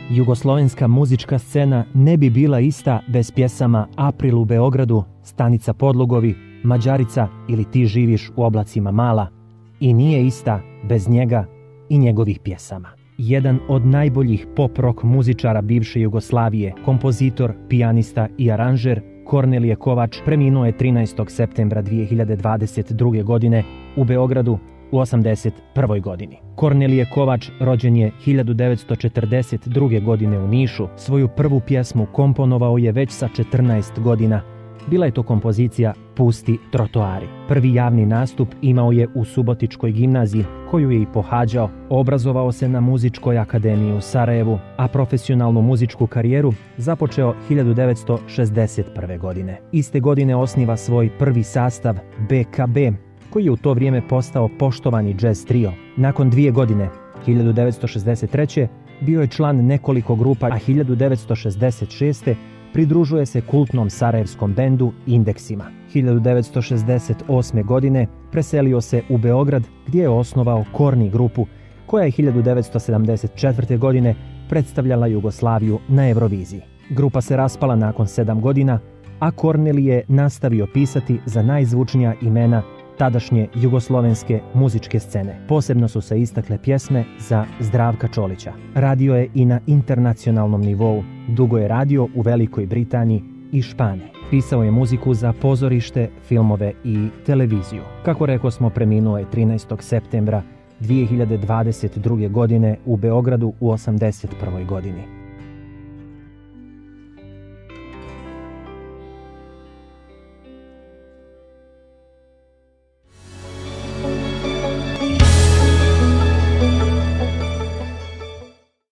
Jugoslovenska muzička scena ne bi bila ista bez pjesama April u Beogradu, Stanica Podlugovi, Mađarica ili Ti živiš u oblacima mala. I nije ista bez njega i njegovih pjesama. Jedan od najboljih pop-rock muzičara bivše Jugoslavije, kompozitor, pijanista i aranžer, Kornelije Kovač preminuo je 13. septembra 2022. godine u Beogradu u 81. godini. Kornelije Kovač rođen je 1942. godine u Nišu. Svoju prvu pjesmu komponovao je već sa 14 godina. Bila je to kompozicija Pusti trotoari. Prvi javni nastup imao je u Subotičkoj gimnaziji, koju je i pohađao. Obrazovao se na Muzičkoj akademiji u Sarajevu, a profesionalnu muzičku karijeru započeo 1961. godine. Iste godine osniva svoj prvi sastav BKB, koji je u to vrijeme postao poštovani jazz trio. Nakon 2 godine, 1963. bio je član nekoliko grupa, a 1966. pridružuje se kultnom sarajevskom bendu Indeksima. 1968. godine preselio se u Beograd, gdje je osnovao Korni grupu, koja je 1974. godine predstavljala Jugoslaviju na Euroviziji. Grupa se raspala nakon 7 godina, a Kornelije je nastavio pisati za najzvučnija imena tadašnje jugoslovenske muzičke scene. Posebno su se istakle pjesme za Zdravka Čolića. Radio je i na internacionalnom nivou. Dugo je radio u Velikoj Britaniji i Španiji. Pisao je muziku za pozorište, filmove i televiziju. Kako rekosmo, preminuo je 13. septembra 2022. godine u Beogradu u 81. godini.